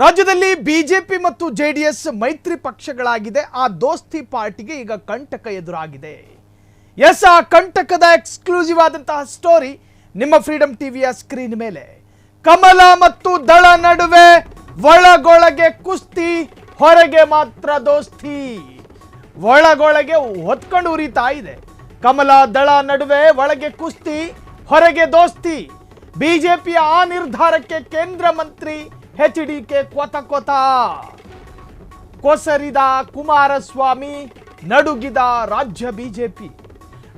ರಾಜ್ಯದಲ್ಲಿ ಬಿಜೆಪಿ ಮತ್ತು ಜೆಡಿಎಸ್ ಮೈತ್ರಿ ಪಕ್ಷಗಳಾಗಿದೆ. ಆ ದೋಸ್ತಿ ಪಾರ್ಟಿಗೆ ಈಗ ಕಂಟಕ ಎದುರಾಗಿದೆ. ಎಸ್, ಆ ಕಂಟಕದ ಎಕ್ಸ್ಕ್ಲೂಸಿವ್ ಆದಂತಹ ಸ್ಟೋರಿ ನಿಮ್ಮ ಫ್ರೀಡಮ್ ಟಿವಿಯ ಸ್ಕ್ರೀನ್ ಮೇಲೆ. ಕಮಲ ಮತ್ತು ದಳ ನಡುವೆ ಒಳಗೊಳಗೆ ಕುಸ್ತಿ, ಹೊರಗೆ ಮಾತ್ರ ದೋಸ್ತಿ. ಒಳಗೊಳಗೆ ಹೊತ್ಕೊಂಡು ಉರಿತಾ ಇದೆ. ಕಮಲ ದಳ ನಡುವೆ ಒಳಗೆ ಕುಸ್ತಿ, ಹೊರಗೆ ದೋಸ್ತಿ. ಬಿಜೆಪಿಯ ಆ ನಿರ್ಧಾರಕ್ಕೆ ಕೇಂದ್ರ ಮಂತ್ರಿ ಎಚ್ಡಿಕೆ ಕೊತ ಕೊಸರಿದ ಕುಮಾರಸ್ವಾಮಿ, ನಡುಗಿದ ರಾಜ್ಯ ಬಿಜೆಪಿ.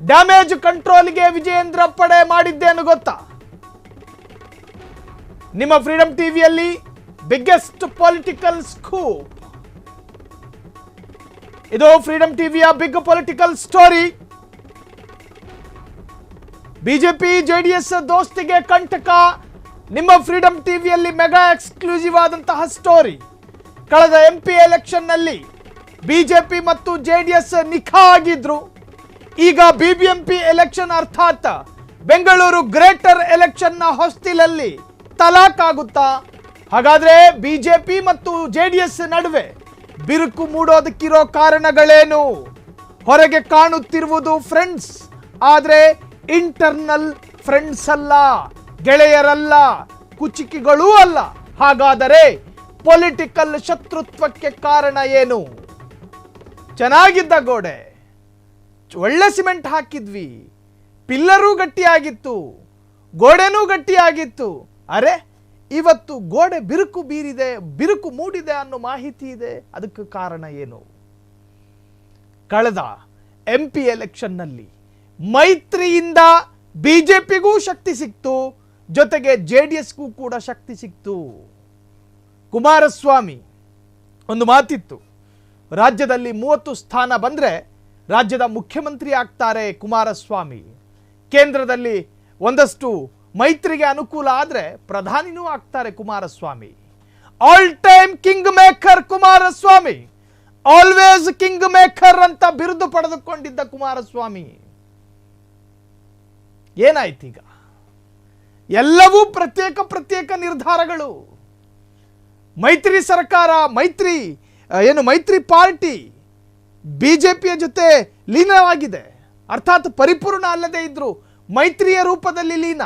ಡ್ಯಾಮೇಜ್ ಕಂಟ್ರೋಲ್ಗೆ ವಿಜಯೇಂದ್ರ ಪಡೆ ಮಾಡಿದ್ದೇನು ಗೊತ್ತಾ? ನಿಮ್ಮ ಫ್ರೀಡಮ್ ಟಿವಿಯಲ್ಲಿ ಬಿಗ್ಗೆಸ್ಟ್ ಪೊಲಿಟಿಕಲ್ ಸ್ಕೂಪ್. ಇದು ಫ್ರೀಡಮ್ ಟಿವಿಯ big political story. BJP JDS ದೋಸ್ತಿಗೆ ಕಂಟಕ. ನಿಮ್ಮ ಫ್ರೀಡಮ್ ಟಿವಿಯಲ್ಲಿ ಮೆಗಾ ಎಕ್ಸ್ಕ್ಲೂಸಿವ್ ಆದಂತಹ ಸ್ಟೋರಿ. ಕಳೆದ MP ಎಲೆಕ್ಷನ್ ನಲ್ಲಿ ಬಿಜೆಪಿ ಮತ್ತು ಜೆಡಿಎಸ್ ನಿಖಾ ಆಗಿದ್ರು. ಈಗ BBMP ಎಲೆಕ್ಷನ್ ಅರ್ಥಾತ್ ಬೆಂಗಳೂರು ಗ್ರೇಟರ್ ಎಲೆಕ್ಷನ್ ನ ಹೊಸ್ತಿಲಲ್ಲಿ ತಲಾಕ್ ಆಗುತ್ತಾ? ಹಾಗಾದ್ರೆ ಬಿಜೆಪಿ ಮತ್ತು ಜೆಡಿಎಸ್ ನಡುವೆ ಬಿರುಕು ಮೂಡೋದಕ್ಕಿರೋ ಕಾರಣಗಳೇನು? ಹೊರಗೆ ಕಾಣುತ್ತಿರುವುದು ಫ್ರೆಂಡ್ಸ್, ಆದ್ರೆ ಇಂಟರ್ನಲ್ ಫ್ರೆಂಡ್ಸ್ ಅಲ್ಲ, ಗೆಳೆಯರಲ್ಲ, ಕುಚಿಕಿಗಳೂ ಅಲ್ಲ. ಹಾಗಾದರೆ ಪೊಲಿಟಿಕಲ್ ಶತ್ರುತ್ವಕ್ಕೆ ಕಾರಣ ಏನು? ಚೆನ್ನಾಗಿದ್ದ ಗೋಡೆ, ಒಳ್ಳೆ ಸಿಮೆಂಟ್ ಹಾಕಿದ್ವಿ, ಪಿಲ್ಲರೂ ಗಟ್ಟಿಯಾಗಿತ್ತು, ಗೋಡೆನೂ ಗಟ್ಟಿಯಾಗಿತ್ತು. ಅರೆ, ಇವತ್ತು ಗೋಡೆ ಬಿರುಕು ಬೀರಿದೆ, ಬಿರುಕು ಮೂಡಿದೆ ಅನ್ನೋ ಮಾಹಿತಿ ಇದೆ. ಅದಕ್ಕೆ ಕಾರಣ ಏನು? ಕಳೆದ MP ಎಲೆಕ್ಷನ್ ನಲ್ಲಿ ಮೈತ್ರಿಯಿಂದ ಬಿಜೆಪಿಗೂ ಶಕ್ತಿ ಸಿಕ್ತು, ಜೊತೆಗೆ ಜೆಡಿಎಸ್ಗೂ ಕೂಡ ಶಕ್ತಿ ಸಿಕ್ತು. ಕುಮಾರಸ್ವಾಮಿ ಒಂದು ಮಾತಿತ್ತು, ರಾಜ್ಯದಲ್ಲಿ 30 ಸ್ಥಾನ ಬಂದ್ರೆ ರಾಜ್ಯದ ಮುಖ್ಯಮಂತ್ರಿ ಆಗ್ತಾರೆ ಕುಮಾರಸ್ವಾಮಿ. ಕೇಂದ್ರದಲ್ಲಿ ಒಂದಷ್ಟು ಮೈತ್ರಿಗೆ ಅನುಕೂಲ ಆದ್ರೆ ಪ್ರಧಾನಿನೂ ಆಗ್ತಾರೆ Kumaraswamy. All time king maker Kumaraswamy, always king maker ಅಂತ ಬಿರುದು ಪಡೆದುಕೊಂಡಿದ್ದ ಕುಮಾರಸ್ವಾಮಿ. ಏನಾಯ್ತೀಗ? ಎಲ್ಲವೂ ಪ್ರತ್ಯೇಕ ನಿರ್ಧಾರಗಳು. ಮೈತ್ರಿ ಸರ್ಕಾರ, ಮೈತ್ರಿ ಪಾರ್ಟಿ ಬಿಜೆಪಿಯ ಜೊತೆ ಲೀನವಾಗಿದೆ. ಅರ್ಥಾತ್ ಪರಿಪೂರ್ಣ ಅಲ್ಲದೆ ಇದ್ರು ಮೈತ್ರಿಯ ರೂಪದಲ್ಲಿ ಲೀನ.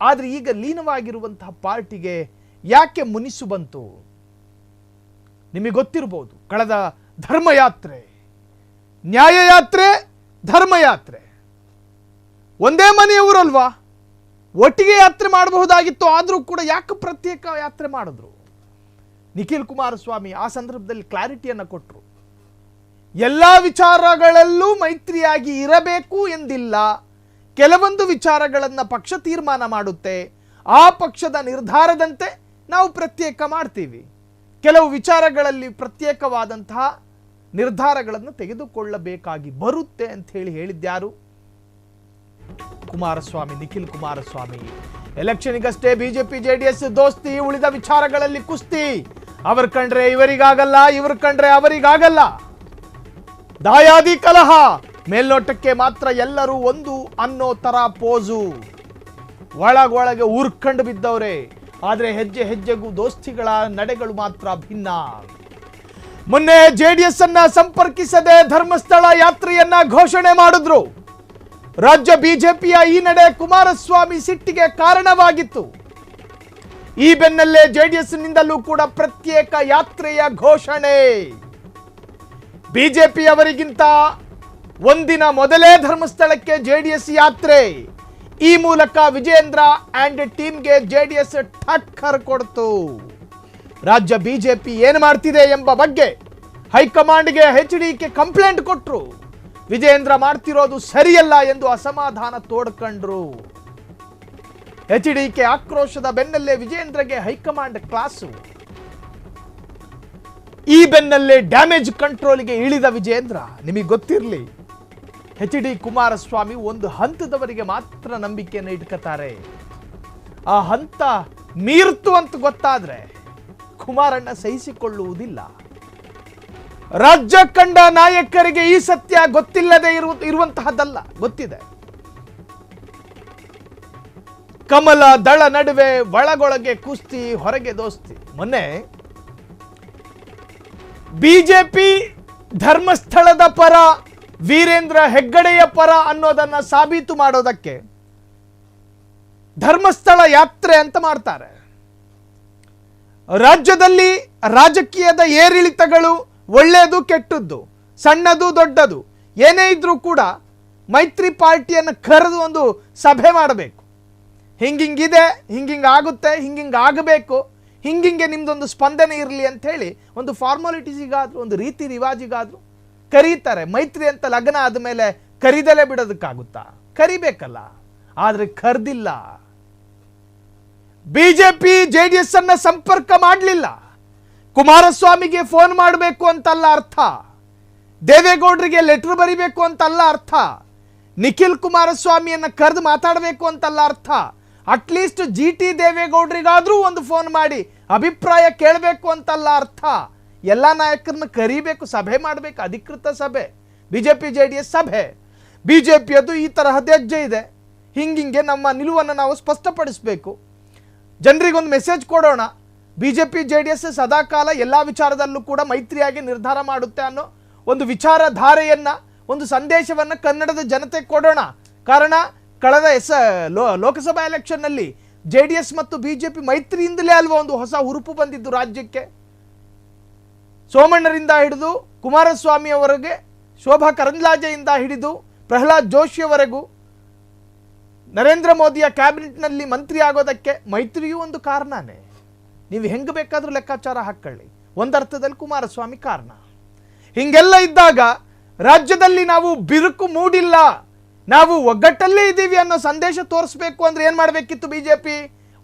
ಆದ್ರೆ ಈಗ ಲೀನವಾಗಿರುವಂತಹ ಪಾರ್ಟಿಗೆ ಯಾಕೆ ಮುನಿಸು ಬಂತು? ನಿಮಗೆ ಗೊತ್ತಿರಬಹುದು, ಕಳೆದ ಧರ್ಮಯಾತ್ರೆ, ನ್ಯಾಯಯಾತ್ರೆ, ಧರ್ಮಯಾತ್ರೆ ಒಂದೇ ಮನೆಯವರಲ್ವಾ, ಒಟ್ಟಿಗೆ ಯಾತ್ರೆ ಮಾಡಬಹುದಾಗಿತ್ತು. ಆದರೂ ಕೂಡ ಯಾಕೆ ಪ್ರತ್ಯೇಕ ಯಾತ್ರೆ ಮಾಡಿದ್ರು? ನಿಖಿಲ್ ಕುಮಾರಸ್ವಾಮಿ ಆ ಸಂದರ್ಭದಲ್ಲಿ ಕ್ಲಾರಿಟಿಯನ್ನು ಕೊಟ್ಟರು. ಎಲ್ಲ ವಿಚಾರಗಳಲ್ಲೂ ಮೈತ್ರಿಯಾಗಿ ಇರಬೇಕು ಎಂದಿಲ್ಲ. ಕೆಲವೊಂದು ವಿಚಾರಗಳನ್ನು ಪಕ್ಷ ತೀರ್ಮಾನ ಮಾಡುತ್ತೆ, ಆ ಪಕ್ಷದ ನಿರ್ಧಾರದಂತೆ ನಾವು ಪ್ರತ್ಯೇಕ ಮಾಡ್ತೀವಿ. ಕೆಲವು ವಿಚಾರಗಳಲ್ಲಿ ಪ್ರತ್ಯೇಕವಾದಂತಹ ನಿರ್ಧಾರಗಳನ್ನು ತೆಗೆದುಕೊಳ್ಳಬೇಕಾಗಿ ಬರುತ್ತೆ ಅಂತ ಹೇಳಿದ್ಯಾರು? ಕುಮಾರಸ್ವಾಮಿ, ನಿಖಿಲ್ ಕುಮಾರಸ್ವಾಮಿ. ಎಲೆಕ್ಷನ್ಗಷ್ಟೇ ಬಿಜೆಪಿ ಜೆಡಿಎಸ್ ದೋಸ್ತಿ, ಉಳಿದ ವಿಚಾರಗಳಲ್ಲಿ ಕುಸ್ತಿ. ಅವ್ರ ಕಂಡ್ರೆ ಇವರಿಗಾಗಲ್ಲ, ಇವ್ರ ಕಂಡ್ರೆ ಅವರಿಗಾಗಲ್ಲ. ದಾಯಾದಿ ಕಲಹ. ಮೇಲ್ನೋಟಕ್ಕೆ ಮಾತ್ರ ಎಲ್ಲರೂ ಒಂದು ಅನ್ನೋ ತರ ಪೋಸು. ಒಳಗೊಳಗೆ ಊರ್ಕಂಡು ಬಿದ್ದವ್ರೆ. ಆದ್ರೆ ಹೆಜ್ಜೆ ಹೆಜ್ಜೆಗೂ ದೋಸ್ತಿಗಳ ನಡೆಗಳು ಮಾತ್ರ ಭಿನ್ನ. ಮೊನ್ನೆ ಜೆಡಿಎಸ್ ಅನ್ನ ಸಂಪರ್ಕಿಸದೆ ಧರ್ಮಸ್ಥಳ ಯಾತ್ರೆಯನ್ನ ಘೋಷಣೆ ಮಾಡಿದ್ರು. ರಾಜ್ಯ ಬಿಜೆಪಿಯ ಈ ನಡೆ ಕುಮಾರಸ್ವಾಮಿ ಸಿಟ್ಟಿಗೆ ಕಾರಣವಾಗಿತ್ತು. ಈ ಬೆನ್ನಲ್ಲೇ ಜೆಡಿಎಸ್ ನಿಂದಲೂ ಕೂಡ ಪ್ರತ್ಯೇಕ ಯಾತ್ರೆಯ ಘೋಷಣೆ. ಬಿಜೆಪಿ ಅವರಿಗಿಂತ ಒಂದಿನ ಮೊದಲೇ ಧರ್ಮಸ್ಥಳಕ್ಕೆ ಜೆಡಿಎಸ್ ಯಾತ್ರೆ. ಈ ಮೂಲಕ ವಿಜಯೇಂದ್ರ ಅಂಡ್ ಟೀಮ್ಗೆ ಜೆಡಿಎಸ್ ಠಕ್ಕರ್ ಕೊಡ್ತು. ರಾಜ್ಯ ಬಿಜೆಪಿ ಏನು ಮಾಡ್ತಿದೆ ಎಂಬ ಬಗ್ಗೆ ಹೈಕಮಾಂಡ್ಗೆ ಎಚ್ಡಿಕೆ ಕಂಪ್ಲೇಂಟ್ ಕೊಟ್ರು. ವಿಜಯೇಂದ್ರ ಮಾಡ್ತಿರೋದು ಸರಿಯಲ್ಲ ಎಂದು ಅಸಮಾಧಾನ ತೋಡ್ಕೊಂಡ್ರು. ಎಚ್ಡಿಕೆ ಆಕ್ರೋಶದ ಬೆನ್ನಲ್ಲೇ ವಿಜಯೇಂದ್ರಗೆ ಹೈಕಮಾಂಡ್ ಕ್ಲಾಸು. ಈ ಬೆನ್ನಲ್ಲೇ ಡ್ಯಾಮೇಜ್ ಕಂಟ್ರೋಲ್ಗೆ ಇಳಿದ ವಿಜಯೇಂದ್ರ. ನಿಮಗೆ ಗೊತ್ತಿರಲಿ, HD ಕುಮಾರಸ್ವಾಮಿ ಒಂದು ಹಂತದವರಿಗೆ ಮಾತ್ರ ನಂಬಿಕೆಯನ್ನು ಇಟ್ಕೋತಾರೆ. ಆ ಹಂತ ಮೀರ್ತು ಅಂತ ಗೊತ್ತಾದ್ರೆ ಕುಮಾರಣ್ಣ ಸಹಿಸಿಕೊಳ್ಳುವುದಿಲ್ಲ. ರಾಜ್ಯ ಕಂಡ ನಾಯಕರಿಗೆ ಈ ಸತ್ಯ ಗೊತ್ತಿಲ್ಲದೆ ಇರುವಂತಹದ್ದಲ್ಲ, ಗೊತ್ತಿದೆ. ಕಮಲ ದಳ ನಡುವೆ ಒಳಗೊಳಗೆ ಕುಸ್ತಿ, ಹೊರಗೆ ದೋಸ್ತಿ. ಮೊನ್ನೆ ಬಿಜೆಪಿ ಧರ್ಮಸ್ಥಳದ ಪರ, ವೀರೇಂದ್ರ ಹೆಗ್ಗಡೆಯ ಪರ ಅನ್ನೋದನ್ನ ಸಾಬೀತು ಮಾಡೋದಕ್ಕೆ ಧರ್ಮಸ್ಥಳ ಯಾತ್ರೆ ಅಂತ ಮಾಡ್ತಾರೆ. ರಾಜ್ಯದಲ್ಲಿ ರಾಜಕೀಯದ ಏರಿಳಿತಗಳು, ಒಳ್ಳೆಯದು ಕೆಟ್ಟದ್ದು, ಸಣ್ಣದು ದೊಡ್ಡದು ಏನೇ ಇದ್ರೂ ಕೂಡ ಮೈತ್ರಿ ಪಾರ್ಟಿಯನ್ನು ಕರೆದು ಒಂದು ಸಭೆ ಮಾಡಬೇಕು. ಹಿಂಗಿಂಗಿದೆ, ಹಿಂಗಿಂಗಾಗುತ್ತೆ, ಹಿಂಗಿಂಗಾಗಬೇಕು, ಹಿಂಗಿಂಗೆ ನಿಮ್ದೊಂದು ಸ್ಪಂದನೆ ಇರಲಿ ಅಂತ ಹೇಳಿ ಒಂದು ಫಾರ್ಮಾಲಿಟೀಸಿಗಾದ್ರು, ಒಂದು ರೀತಿ ರಿವಾಜಿಗಾದ್ರು ಕರೀತಾರೆ. ಮೈತ್ರಿ ಅಂತ ಲಗ್ನ ಆದಮೇಲೆ ಕರಿದಲೇ ಬಿಡೋದಕ್ಕಾಗುತ್ತಾ? ಕರಿಬೇಕಲ್ಲ. ಆದರೆ ಕರೆದಿಲ್ಲ. ಬಿಜೆಪಿ ಜೆಡಿಎಸ್ ಅನ್ನ ಸಂಪರ್ಕ ಮಾಡಲಿಲ್ಲ. ಕುಮಾರಸ್ವಾಮಿಗೆ ಫೋನ್ ಮಾಡಬೇಕು ಅಂತಲ್ಲ ಅರ್ಥ, ದೇವೇಗೌಡರಿಗೆ ಲೆಟರ್ ಬರಿಬೇಕು ಅಂತಲ್ಲ ಅರ್ಥ, ನಿಖಿಲ್ ಕುಮಾರಸ್ವಾಮಿಯನ್ನ ಕರೆದು ಮಾತಾಡಬೇಕು ಅಂತಲ್ಲ ಅರ್ಥ. ಅಟ್ಲೀಸ್ಟ್ GT ದೇವೇಗೌಡರಿಗಾದ್ರೂ ಒಂದು ಫೋನ್ ಮಾಡಿ ಅಭಿಪ್ರಾಯ ಕೇಳಬೇಕು ಅಂತಲ್ಲ ಅರ್ಥ. ಎಲ್ಲ ನಾಯಕರನ್ನ ಕರಿಬೇಕು, ಸಭೆ ಮಾಡಬೇಕು, ಅಧಿಕೃತ ಸಭೆ, ಬಿಜೆಪಿ ಜೆಡಿಎಸ್ ಸಭೆ. ಬಿಜೆಪಿಯದು ಈ ತರಹದ ಹೆಜ್ಜೆ ಇದೆ, ಹಿಂಗಿಂಗೆ ನಮ್ಮ ನಿಲುವನ್ನು ನಾವು ಸ್ಪಷ್ಟಪಡಿಸಬೇಕು, ಜನರಿಗೊಂದು ಮೆಸೇಜ್ ಕೊಡೋಣ, ಬಿಜೆಪಿ ಜೆಡಿಎಸ್ ಸದಾಕಾಲ ಎಲ್ಲ ವಿಚಾರದಲ್ಲೂ ಕೂಡ ಮೈತ್ರಿಯಾಗಿ ನಿರ್ಧಾರ ಮಾಡುತ್ತೆ ಅನ್ನೋ ಒಂದು ವಿಚಾರಧಾರೆಯನ್ನ, ಒಂದು ಸಂದೇಶವನ್ನು ಕನ್ನಡದ ಜನತೆ ಕೊಡೋಣ. ಕಾರಣ ಕಳೆದ ಲೋಕಸಭಾ ಎಲೆಕ್ಷನ್ನಲ್ಲಿ ಜೆಡಿಎಸ್ ಮತ್ತು ಬಿಜೆಪಿ ಮೈತ್ರಿಯಿಂದಲೇ ಅಲ್ವಾ ಒಂದು ಹೊಸ ಹುರುಪು ಬಂದಿದ್ದು ರಾಜ್ಯಕ್ಕೆ. ಸೋಮಣ್ಣರಿಂದ ಹಿಡಿದು ಕುಮಾರಸ್ವಾಮಿ ಅವರಿಗೆ, ಶೋಭಾ ಕರಂದ್ಲಾಜೆಯಿಂದ ಹಿಡಿದು ಪ್ರಹ್ಲಾದ್ ಜೋಶಿಯವರೆಗೂ ನರೇಂದ್ರ ಮೋದಿಯ ಕ್ಯಾಬಿನೆಟ್ನಲ್ಲಿ ಮಂತ್ರಿ ಆಗೋದಕ್ಕೆ ಮೈತ್ರಿಯೂ ಒಂದು ಕಾರಣನೇ. ನೀವು ಹೆಂಗೆ ಬೇಕಾದರೂ ಲೆಕ್ಕಾಚಾರ ಹಾಕೊಳ್ಳಿ, ಒಂದರ್ಥದಲ್ಲಿ ಕುಮಾರಸ್ವಾಮಿ ಕಾರಣ. ಹಿಂಗೆಲ್ಲ ಇದ್ದಾಗ ರಾಜ್ಯದಲ್ಲಿ ನಾವು ಬಿರುಕು ಮೂಡಿಲ್ಲ, ನಾವು ಒಗ್ಗಟ್ಟಲ್ಲೇ ಇದ್ದೀವಿ ಅನ್ನೋ ಸಂದೇಶ ತೋರಿಸ್ಬೇಕು ಅಂದ್ರೆ ಏನು ಮಾಡಬೇಕಿತ್ತು ಬಿಜೆಪಿ?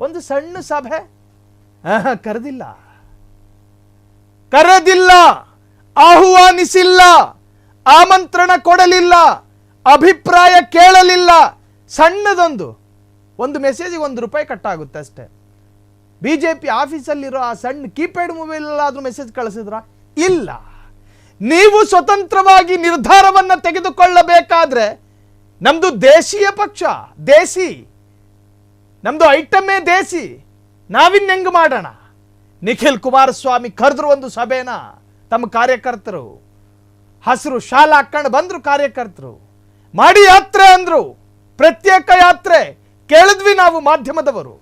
ಒಂದು ಸಣ್ಣ ಸಭೆ ಕರೆದಿಲ್ಲ, ಆಹ್ವಾನಿಸಿಲ್ಲ, ಆಮಂತ್ರಣ ಕೊಡಲಿಲ್ಲ, ಅಭಿಪ್ರಾಯ ಕೇಳಲಿಲ್ಲ. ಸಣ್ಣದೊಂದು ಮೆಸೇಜಿಗೆ ₹1 ಕಟ್ಟಾಗುತ್ತೆ ಅಷ್ಟೇ. ಬಿಜೆಪಿ ಆಫೀಸಲ್ಲಿರೋ ಆ ಸಣ್ಣ ಕೀಪ್ಯಾಡ್ ಮೊಬೈಲ್ ಆದ್ರೂ ಮೆಸೇಜ್ ಕಳಿಸಿದ್ರ? ಇಲ್ಲ. ನೀವು ಸ್ವತಂತ್ರವಾಗಿ ನಿರ್ಧಾರವನ್ನು ತೆಗೆದುಕೊಳ್ಳಬೇಕಾದ್ರೆ, ನಮ್ದು ದೇಶೀಯ ಪಕ್ಷ, ದೇಸಿ, ನಮ್ದು ಐಟಮೇ ದೇಸಿ, ನಾವಿನ್ ಹೆಂಗ್ ಮಾಡೋಣ? ನಿಖಿಲ್ ಕುಮಾರಸ್ವಾಮಿ ಕರೆದ್ರು ಒಂದು ಸಭೆನ, ತಮ್ಮ ಕಾರ್ಯಕರ್ತರು ಹಸಿರು ಶಾಲ ಹಾಕೊಂಡು ಬಂದ್ರು, ಕಾರ್ಯಕರ್ತರು ಮಾಡಿ ಯಾತ್ರೆ ಅಂದ್ರು, ಪ್ರತ್ಯೇಕ ಯಾತ್ರೆ ಕೇಳಿದ್ವಿ ನಾವು ಮಾಧ್ಯಮದವರು.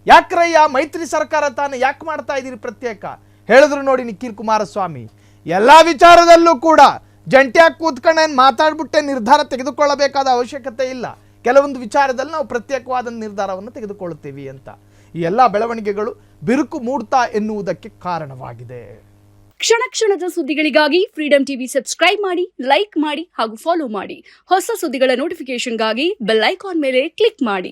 ಯಾಕ್ರಯ್ಯ ಮೈತ್ರಿ ಸರ್ಕಾರ ತಾನೇ ಯಾಕೆ ಮಾಡ್ತಾ ಇದ್ದೀರಿ ಪ್ರತ್ಯೇಕ? ಹೇಳಿದ್ರು ನೋಡಿ ನಿಖಿಲ್ ಕುಮಾರಸ್ವಾಮಿ. ಎಲ್ಲ ವಿಚಾರದಲ್ಲೂ ಕೂಡ ಜಂಟಿಯಾಗಿ ಕೂತ್ಕೊಂಡು ಮಾತಾಡ್ಬಿಟ್ಟೆ ನಿರ್ಧಾರ ತೆಗೆದುಕೊಳ್ಳಬೇಕಾದ ಅವಶ್ಯಕತೆ ಇಲ್ಲ, ಕೆಲವೊಂದು ವಿಚಾರದಲ್ಲಿ ನಾವು ಪ್ರತ್ಯೇಕವಾದ ನಿರ್ಧಾರವನ್ನು ತೆಗೆದುಕೊಳ್ಳುತ್ತೀವಿ ಅಂತ. ಈ ಎಲ್ಲ ಬೆಳವಣಿಗೆಗಳು ಬಿರುಕು ಮೂಡ್ತಾ ಎನ್ನುವುದಕ್ಕೆ ಕಾರಣವಾಗಿದೆ. ಕ್ಷಣ ಕ್ಷಣದ ಸುದ್ದಿಗಳಿಗಾಗಿ ಫ್ರೀಡಂ ಟಿವಿ ಸಬ್ಸ್ಕ್ರೈಬ್ ಮಾಡಿ, ಲೈಕ್ ಮಾಡಿ ಹಾಗೂ ಫಾಲೋ ಮಾಡಿ. ಹೊಸ ಸುದ್ದಿಗಳ ನೋಟಿಫಿಕೇಶನ್ಗಾಗಿ ಬೆಲ್ ಐಕಾನ್ ಮೇಲೆ ಕ್ಲಿಕ್ ಮಾಡಿ.